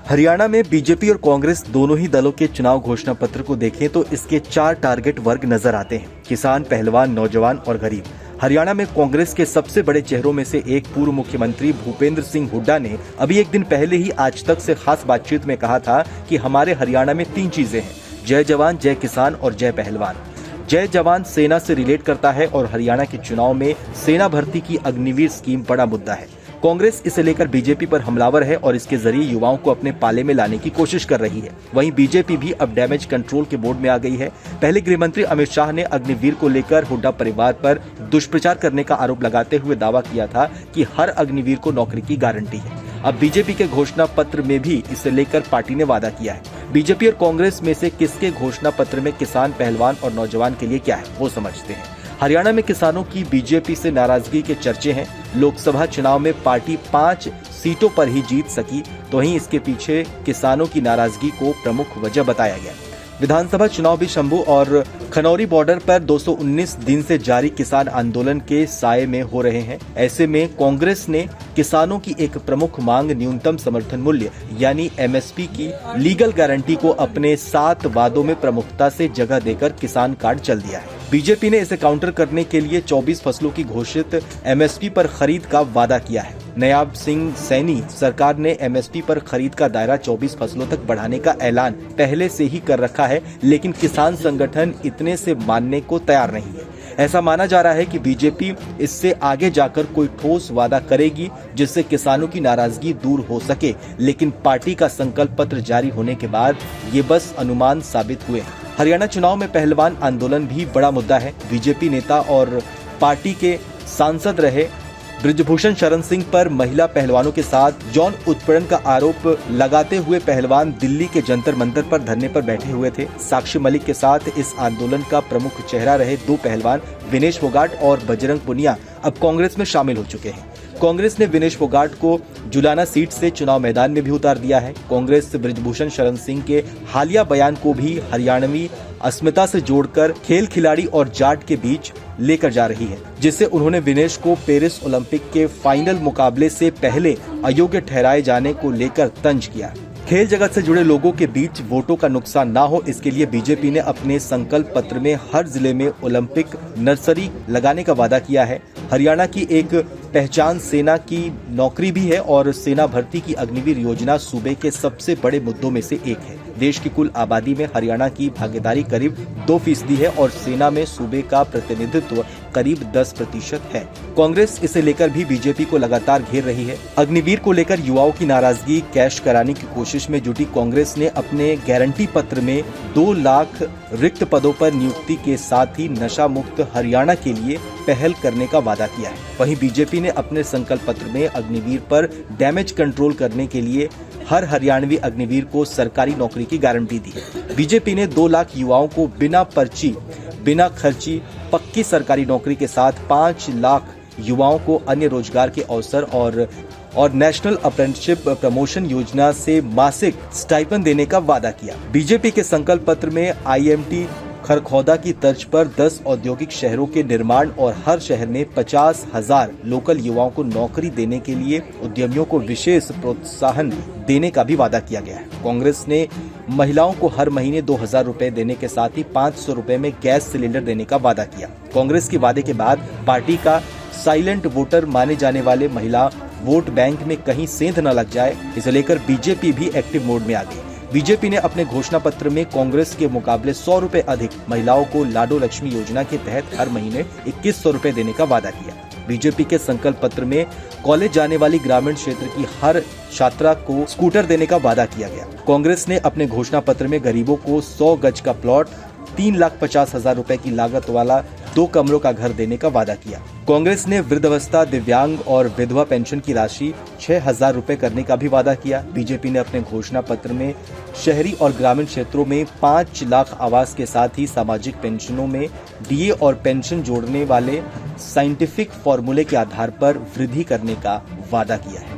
हरियाणा में बीजेपी और कांग्रेस दोनों ही दलों के चुनाव घोषणा पत्र को देखें तो इसके 4 टारगेट वर्ग नजर आते हैं। किसान, पहलवान, नौजवान और गरीब। हरियाणा में कांग्रेस के सबसे बड़े चेहरों में से एक पूर्व मुख्यमंत्री भूपेंद्र सिंह हुड्डा ने अभी एक दिन पहले ही आज तक से खास बातचीत में कहा था कि हमारे हरियाणा में 3 चीजें हैं: जय जवान, जय किसान और जय पहलवान। जय जवान सेना से रिलेट करता है और हरियाणा के चुनाव में सेना भर्ती की अग्निवीर स्कीम बड़ा मुद्दा है। कांग्रेस इसे लेकर बीजेपी पर हमलावर है और इसके जरिए युवाओं को अपने पाले में लाने की कोशिश कर रही है। वहीं बीजेपी भी अब डैमेज कंट्रोल के मोड में आ गई है। पहले गृह मंत्री अमित शाह ने अग्निवीर को लेकर हुड्डा परिवार पर दुष्प्रचार करने का आरोप लगाते हुए दावा किया था कि हर अग्निवीर को नौकरी की गारंटी है। अब बीजेपी के घोषणा पत्र में भी इसे लेकर पार्टी ने वादा किया है। बीजेपी और कांग्रेस में से किसके घोषणा पत्र में किसान, पहलवान और नौजवान के लिए क्या है, वो समझते हैं। हरियाणा में किसानों की बीजेपी से नाराजगी के चर्चे हैं। लोकसभा चुनाव में पार्टी 5 सीटों पर ही जीत सकी, तो वहीं इसके पीछे किसानों की नाराजगी को प्रमुख वजह बताया गया। विधानसभा चुनाव भी शंभू और खनौरी बॉर्डर पर 219 दिन से जारी किसान आंदोलन के साये में हो रहे हैं। ऐसे में कांग्रेस ने किसानों की एक प्रमुख मांग न्यूनतम समर्थन मूल्य यानी एमएसपी की लीगल गारंटी को अपने 7 वादों में प्रमुखता से जगह देकर किसान कार्ड चल दिया है। बीजेपी ने इसे काउंटर करने के लिए 24 फसलों की घोषित एमएसपी पर खरीद का वादा किया है। नयाब सिंह सैनी सरकार ने एमएसपी पर खरीद का दायरा 24 फसलों तक बढ़ाने का ऐलान पहले से ही कर रखा है, लेकिन किसान संगठन इतने से मानने को तैयार नहीं है। ऐसा माना जा रहा है कि बीजेपी इससे आगे जाकर कोई ठोस वादा करेगी जिससे किसानों की नाराजगी दूर हो सके, लेकिन पार्टी का संकल्प पत्र जारी होने के बाद ये बस अनुमान साबित हुए। हरियाणा चुनाव में पहलवान आंदोलन भी बड़ा मुद्दा है। बीजेपी नेता और पार्टी के सांसद रहे बृजभूषण शरण सिंह पर महिला पहलवानों के साथ यौन उत्पीड़न का आरोप लगाते हुए पहलवान दिल्ली के जंतर मंतर पर धरने पर बैठे हुए थे। साक्षी मलिक के साथ इस आंदोलन का प्रमुख चेहरा रहे 2 पहलवान विनेश फोगाट और बजरंग पुनिया अब कांग्रेस में शामिल हो चुके हैं। कांग्रेस ने विनेश फोगाट को जुलाना सीट से चुनाव मैदान में भी उतार दिया है। कांग्रेस बृजभूषण शरण सिंह के हालिया बयान को भी हरियाणवी अस्मिता से जोड़कर खेल खिलाड़ी और जाट के बीच लेकर जा रही है, जिससे उन्होंने विनेश को पेरिस ओलंपिक के फाइनल मुकाबले से पहले अयोग्य ठहराए जाने को लेकर तंज किया। खेल जगत से जुड़े लोगों के बीच वोटों का नुकसान ना हो, इसके लिए बीजेपी ने अपने संकल्प पत्र में हर जिले में ओलंपिक नर्सरी लगाने का वादा किया है। हरियाणा की एक पहचान सेना की नौकरी भी है और सेना भर्ती की अग्निवीर योजना सूबे के सबसे बड़े मुद्दों में से एक है। देश की कुल आबादी में हरियाणा की भागीदारी करीब 2% है और सेना में सूबे का प्रतिनिधित्व करीब 10% है। कांग्रेस इसे लेकर भी बीजेपी को लगातार घेर रही है। अग्निवीर को लेकर युवाओं की नाराजगी कैश कराने की कोशिश में जुटी कांग्रेस ने अपने गारंटी पत्र में 2 लाख रिक्त पदों पर नियुक्ति के साथ ही नशा मुक्त हरियाणा के लिए पहल करने का वादा किया है। वहीं बीजेपी ने अपने संकल्प पत्र में अग्निवीर पर डैमेज कंट्रोल करने के लिए हर हरियाणवी अग्निवीर को सरकारी नौकरी की गारंटी दी है। बीजेपी ने 2 लाख युवाओं को बिना पर्ची, बिना खर्ची पक्की सरकारी नौकरी के साथ 5 लाख युवाओं को अन्य रोजगार के अवसर और नेशनल अप्रेंटिसशिप प्रमोशन योजना से मासिक स्टाइपेंड देने का वादा किया। बीजेपी के संकल्प पत्र में आईएमटी खरखौदा की तर्ज पर 10 औद्योगिक शहरों के निर्माण और हर शहर में 50,000 लोकल युवाओं को नौकरी देने के लिए उद्यमियों को विशेष प्रोत्साहन देने का भी वादा किया गया है। कांग्रेस ने महिलाओं को हर महीने 2,000 रुपए देने के साथ ही 500 रुपए में गैस सिलेंडर देने का वादा किया। कांग्रेस के वादे के बाद पार्टी का साइलेंट वोटर माने जाने वाले महिला वोट बैंक में कहीं सेंध न लग जाए, इसे लेकर बीजेपी भी एक्टिव मोड में आ गई। बीजेपी ने अपने घोषणा पत्र में कांग्रेस के मुकाबले 100 रुपए अधिक महिलाओं को लाडो लक्ष्मी योजना के तहत हर महीने 2100 रुपए देने का वादा किया। बीजेपी के संकल्प पत्र में कॉलेज जाने वाली ग्रामीण क्षेत्र की हर छात्रा को स्कूटर देने का वादा किया गया। कांग्रेस ने अपने घोषणा पत्र में गरीबों को 100 गज का प्लॉट, 3,50,000 रुपए की लागत वाला 2 कमरों का घर देने का वादा किया। कांग्रेस ने वृद्धावस्था, दिव्यांग और विधवा पेंशन की राशि 6,000 रुपए करने का भी वादा किया। बीजेपी ने अपने घोषणा पत्र में शहरी और ग्रामीण क्षेत्रों में 5 लाख आवास के साथ ही सामाजिक पेंशनों में डीए और पेंशन जोड़ने वाले साइंटिफिक फॉर्मूले के आधार पर वृद्धि करने का वादा किया है।